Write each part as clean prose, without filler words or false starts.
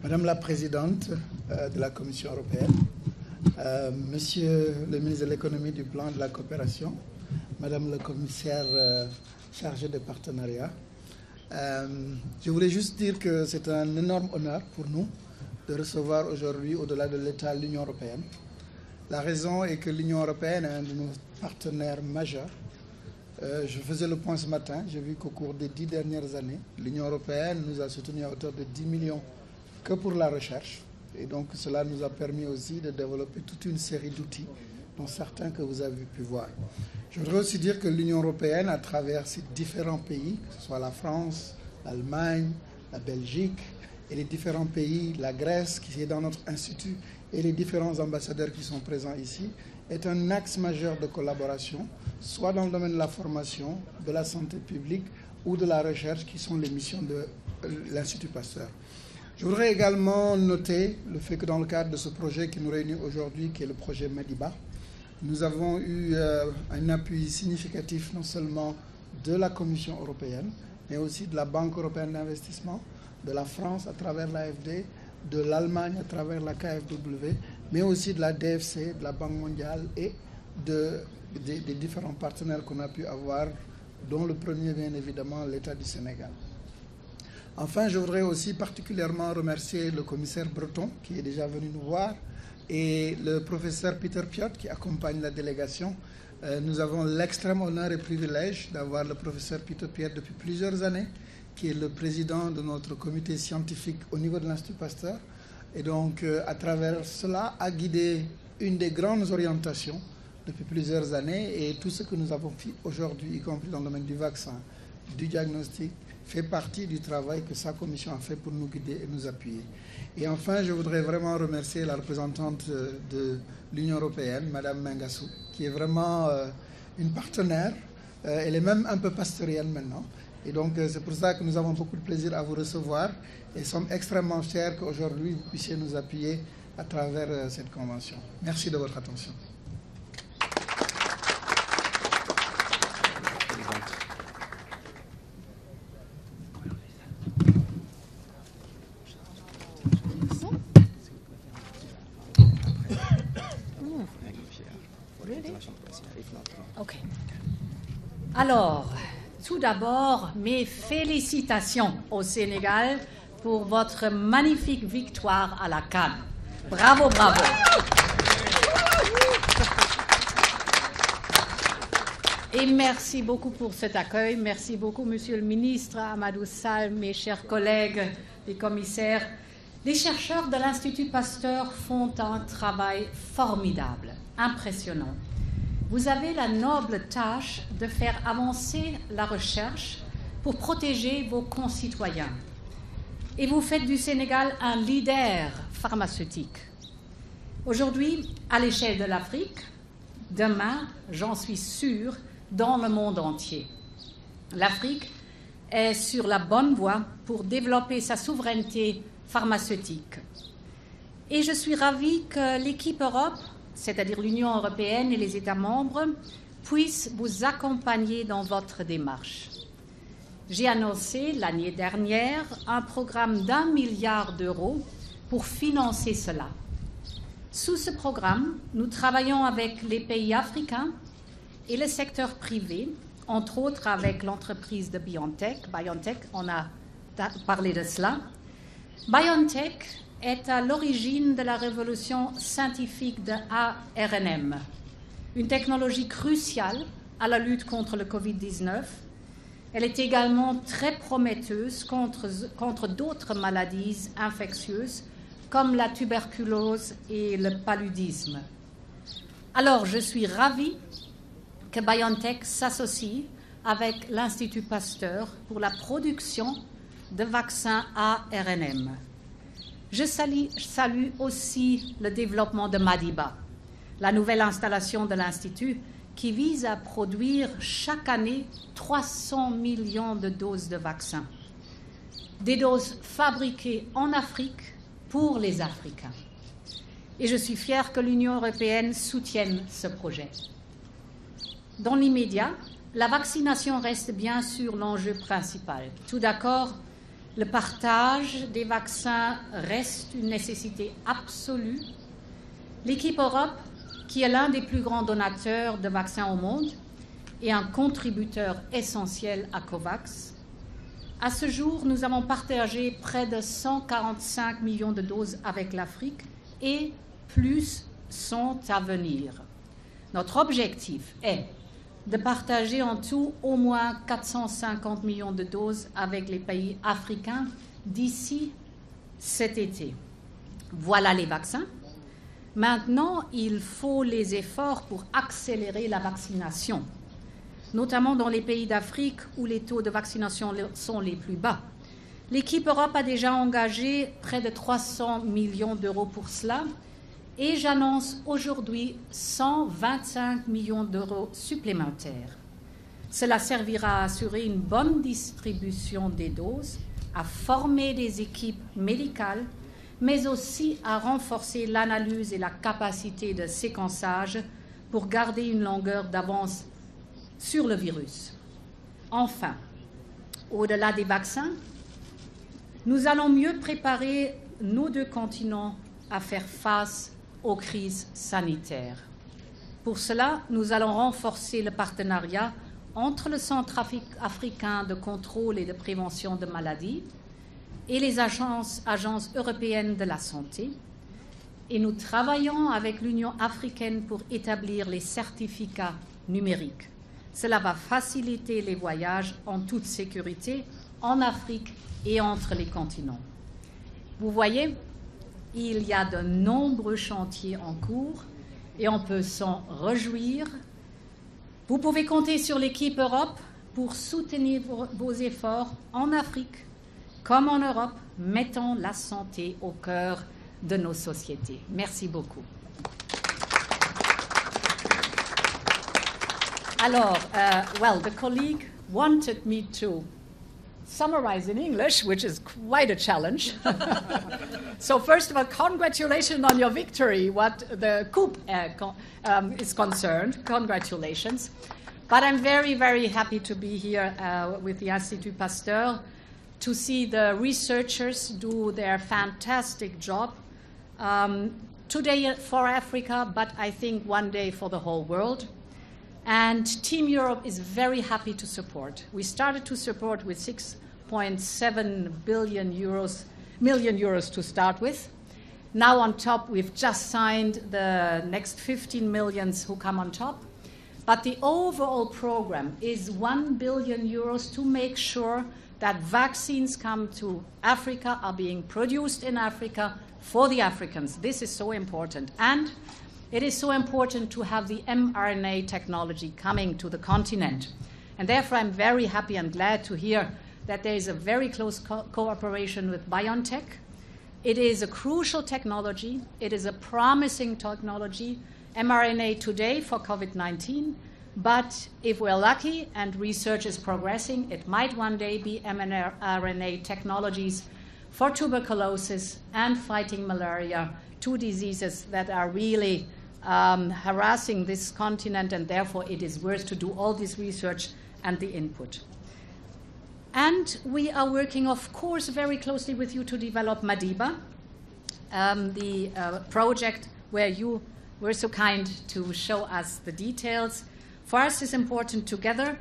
Madame la Présidente de la Commission européenne, Monsieur le ministre de l'Économie, du Plan et de la Coopération, Madame le Commissaire chargé des partenariats, je voulais juste dire que c'est un énorme honneur pour nous de recevoir aujourd'hui, au-delà de l'État, l'Union européenne. La raison est que l'Union européenne est un de nos partenaires majeurs. Je faisais le point ce matin, j'ai vu qu'au cours des 10 dernières années, l'Union européenne nous a soutenus à hauteur de 10 millions que pour la recherche. Et donc cela nous a permis aussi de développer toute une série d'outils, dont certains que vous avez pu voir. Je voudrais aussi dire que l'Union européenne, à travers ces différents pays, que ce soit la France, l'Allemagne, la Belgique, et les différents pays, la Grèce qui est dans notre institut, et les différents ambassadeurs qui sont présents ici, est un axe majeur de collaboration, soit dans le domaine de la formation, de la santé publique ou de la recherche, qui sont les missions de l'Institut Pasteur. Je voudrais également noter le fait que dans le cadre de ce projet qui nous réunit aujourd'hui, qui est le projet Madiba, nous avons eu un appui significatif non seulement de la Commission européenne, mais aussi de la Banque européenne d'investissement, de la France à travers l'AFD, de l'Allemagne à travers la KfW, mais aussi de la DFC, de la Banque mondiale et des différents partenaires qu'on a pu avoir, dont le premier, bien évidemment, l'État du Sénégal. Enfin, je voudrais aussi particulièrement remercier le commissaire Breton, qui est déjà venu nous voir, et le professeur Peter Piot, qui accompagne la délégation. Nous avons l'extrême honneur et privilège d'avoir le professeur Peter Piot depuis plusieurs années, qui est le président de notre comité scientifique au niveau de l'Institut Pasteur. Et donc, à travers cela, a guidé une des grandes orientations depuis plusieurs années. Et tout ce que nous avons fait aujourd'hui, y compris dans le domaine du vaccin, du diagnostic, fait partie du travail que sa commission a fait pour nous guider et nous appuyer. Et enfin, je voudrais vraiment remercier la représentante de l'Union européenne, Madame Mengassou, qui est vraiment une partenaire. Elle est même un peu pasteurienne maintenant. Et donc, c'est pour ça que nous avons beaucoup de plaisir à vous recevoir et sommes extrêmement fiers qu'aujourd'hui, vous puissiez nous appuyer à travers cette convention. Merci de votre attention. Okay. Alors, tout d'abord, mes félicitations au Sénégal pour votre magnifique victoire à la CAN. Bravo, bravo. Et merci beaucoup pour cet accueil. Merci beaucoup, Monsieur le ministre, Amadou Sall, mes chers collègues, les commissaires. Les chercheurs de l'Institut Pasteur font un travail formidable, impressionnant. Vous avez la noble tâche de faire avancer la recherche pour protéger vos concitoyens. Et vous faites du Sénégal un leader pharmaceutique. Aujourd'hui, à l'échelle de l'Afrique, demain, j'en suis sûre, dans le monde entier. L'Afrique est sur la bonne voie pour développer sa souveraineté pharmaceutique. Et je suis ravie que l'équipe Europe, c'est-à-dire l'Union européenne et les États membres, puissent vous accompagner dans votre démarche. J'ai annoncé l'année dernière un programme d'1 milliard d'euros pour financer cela. Sous ce programme, nous travaillons avec les pays africains et le secteur privé, entre autres avec l'entreprise de BioNTech. BioNTech, on a parlé de cela. BioNTech est à l'origine de la révolution scientifique de ARNM, une technologie cruciale à la lutte contre le Covid-19. Elle est également très prometteuse contre d'autres maladies infectieuses comme la tuberculose et le paludisme. Alors, je suis ravie que BioNTech s'associe avec l'Institut Pasteur pour la production de vaccins ARNM. Je salue aussi le développement de Madiba, la nouvelle installation de l'Institut qui vise à produire chaque année 300 millions de doses de vaccins. Des doses fabriquées en Afrique pour les Africains. Et je suis fière que l'Union européenne soutienne ce projet. Dans l'immédiat, la vaccination reste bien sûr l'enjeu principal. Tout d'accord, Le partage des vaccins reste une nécessité absolue. L'équipe Europe, qui est l'un des plus grands donateurs de vaccins au monde et un contributeur essentiel à COVAX, à ce jour, nous avons partagé près de 145 millions de doses avec l'Afrique et plus sont à venir. Notre objectif est de partager en tout au moins 450 millions de doses avec les pays africains d'ici cet été. Voilà les vaccins. Maintenant, il faut les efforts pour accélérer la vaccination, notamment dans les pays d'Afrique où les taux de vaccination sont les plus bas. L'équipe Europe a déjà engagé près de 300 millions d'euros pour cela et j'annonce aujourd'hui 125 millions d'euros supplémentaires. Cela servira à assurer une bonne distribution des doses, à former des équipes médicales, mais aussi à renforcer l'analyse et la capacité de séquençage pour garder une longueur d'avance sur le virus. Enfin, au-delà des vaccins, nous allons mieux préparer nos deux continents à faire face aux crises sanitaires. Pour cela, nous allons renforcer le partenariat entre le Centre africain de contrôle et de prévention de maladies et les agences européennes de la santé. Et nous travaillons avec l'Union africaine pour établir les certificats numériques. Cela va faciliter les voyages en toute sécurité en Afrique et entre les continents. Vous voyez, il y a de nombreux chantiers en cours et on peut s'en réjouir. Vous pouvez compter sur l'équipe Europe pour soutenir vos efforts en Afrique comme en Europe, mettant la santé au cœur de nos sociétés. Merci beaucoup. Alors, well, the colleague wanted me to summarize in English, which is quite a challenge. So first of all, congratulations on your victory, what the coup is concerned. Congratulations. But I'm very, very happy to be here with the Institut Pasteur to see the researchers do their fantastic job. Today for Africa, but I think one day for the whole world. And Team Europe is very happy to support. We started to support with 6.7 million euros to start with. Now on top, we've just signed the next 15 millions who come on top. But the overall program is 1 billion euros to make sure that vaccines come to Africa, are being produced in Africa for the Africans. This is so important. And it is so important to have the mRNA technology coming to the continent. And therefore, I'm very happy and glad to hear that there is a very close cooperation with BioNTech. It is a crucial technology. It is a promising technology, mRNA today for COVID-19. But if we're lucky and research is progressing, it might one day be mRNA technologies for tuberculosis and fighting malaria, two diseases that are really harassing this continent, and therefore it is worth to do all this research and the input. And we are working, of course, very closely with you to develop Madiba, the project where you were so kind to show us the details. For us, it's important together,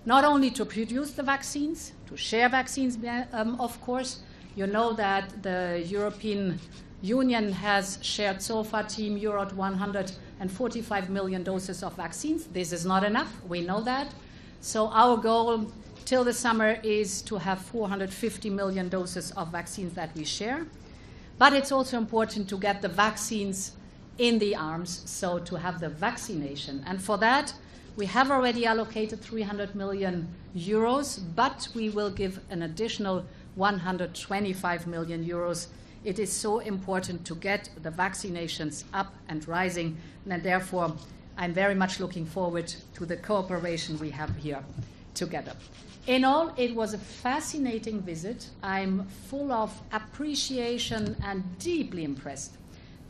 not only to produce the vaccines, to share vaccines, of course. You know that the European Union has shared so far, Team Europe, 145 million doses of vaccines. This is not enough. We know that. So our goal till the summer is to have 450 million doses of vaccines that we share. But it's also important to get the vaccines in the arms, so to have the vaccination. And for that, we have already allocated 300 million euros, but we will give an additional 125 million euros. It is so important to get the vaccinations up and rising, and therefore I'm very much looking forward to the cooperation we have here together. In all, it was a fascinating visit. I'm full of appreciation and deeply impressed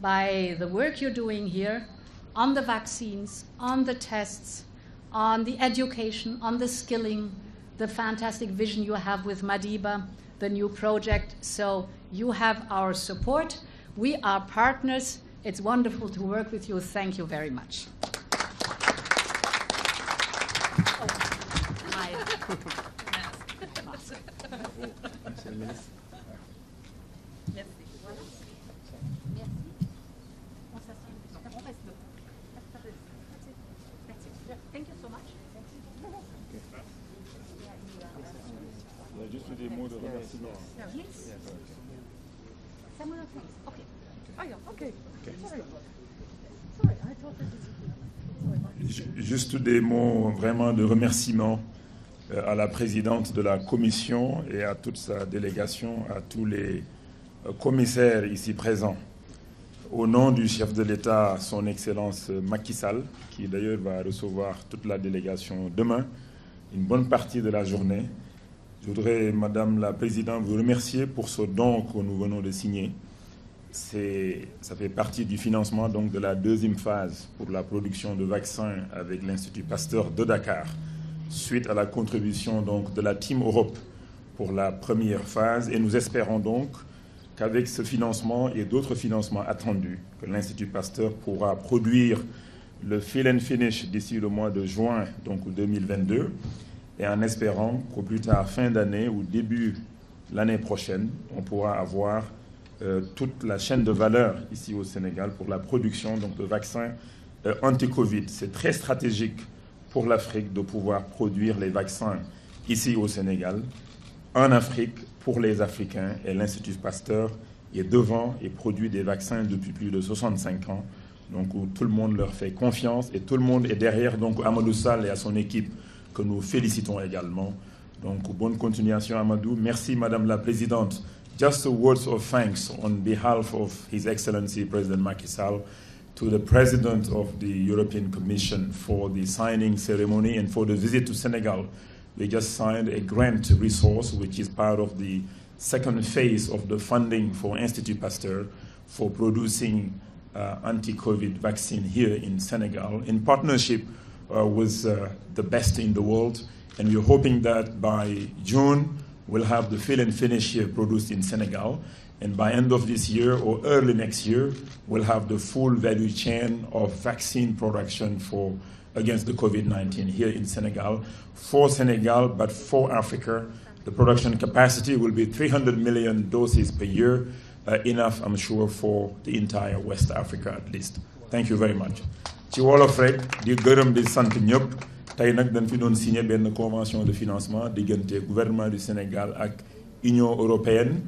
by the work you're doing here on the vaccines, on the tests, on the education, on the skilling, the fantastic vision you have with Madiba, the new project. So you have our support. We are partners. It's wonderful to work with you. Thank you very much. Thank you so much. Juste des mots de remerciement. Yes. Some other things. Okay. Oh yeah. Okay. Sorry. Sorry. I thought that was. Juste des mots vraiment de remerciement à la présidente de la commission et à toute sa délégation, à tous les commissaires ici présents. Au nom du chef de l'État, son Excellence Macky Sall, qui d'ailleurs va recevoir toute la délégation demain, une bonne partie de la journée, je voudrais, Madame la Présidente, vous remercier pour ce don que nous venons de signer. Ça fait partie du financement donc, de la deuxième phase pour la production de vaccins avec l'Institut Pasteur de Dakar, suite à la contribution donc, de la Team Europe pour la première phase. Et nous espérons donc qu'avec ce financement et d'autres financements attendus, que l'Institut Pasteur pourra produire le fill and finish d'ici le mois de juin donc 2022, et en espérant qu'au plus tard fin d'année ou début l'année prochaine, on pourra avoir toute la chaîne de valeur ici au Sénégal pour la production donc, de vaccins anti-Covid. C'est très stratégique pour l'Afrique de pouvoir produire les vaccins ici au Sénégal, en Afrique, pour les Africains, et l'Institut Pasteur est devant et produit des vaccins depuis plus de 65 ans, donc où tout le monde leur fait confiance et tout le monde est derrière donc Amadou Sall et à son équipe que nous félicitons également. Donc bonne continuation Amadou. Merci Madame la Présidente. Just a words of thanks on behalf of His Excellency President Macky Sall to the President of the European Commission for the signing ceremony and for the visit to Senegal. We just signed a grant resource, which is part of the second phase of the funding for Institut Pasteur for producing anti-COVID vaccine here in Senegal in partnership with the best in the world. And we're hoping that by June, we'll have the fill and finish here produced in Senegal. And by end of this year or early next year, we'll have the full value chain of vaccine production against the COVID-19 here in Senegal. For Senegal, but for Africa, the production capacity will be 300 million doses per year, enough, I'm sure, for the entire West Africa at least. Thank you very much. ci wolof rek di gërëm di sant ñëpp tey nag dañ fi doon signé benn convention de financement diggante gouvernement du Sénégal ak Union européenne.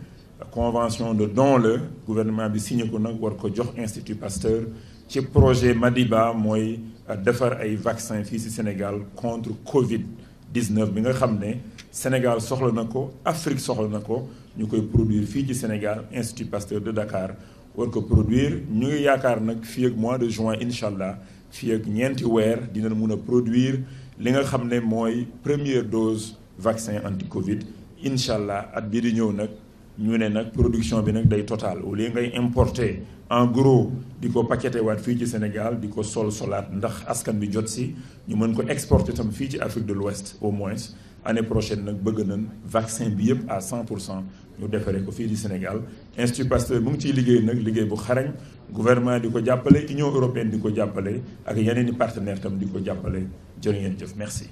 Convention de don la gouvernement bi signé ko nag war ko jox Institut Pasteur ci projet Madiba mooy defar ay vaccin fii ci Sénégal contre Covid-19 bi nga xam ne Sénégal soxla na ko Afrique soxla na ko ñu koy produire fii ci Sénégal Institut Pasteur de Dakar war ko produire ñu ngi yaakaar nag fii ak mois de juin incha allah fii ak ñeenti weer dina mun a produire li nga xam ne mooy première dose vaccin anti-Covid incha allah at bii di ñëw nag ñu ne nag production bi nag day total au lieu ngay importer en gros di ko paqueté waat fii ci Sénégal di ko solaat ndax askan bi jot si ñu mën ko exporter tam fii ci Afrique de l'Ouest au moins année prochaine nag bëgg nañ vaccin bi yëpp à 100% ñu defaree ko fii di Sénégal. Institut Pasteur mu ngi ciy liggéey nag liggéey bu xarañ gouvernement di ko jàppale Union européenne di ko jàppale ak yeneen i partenaires tam di ko jàppale jërë ngeen jëf merci.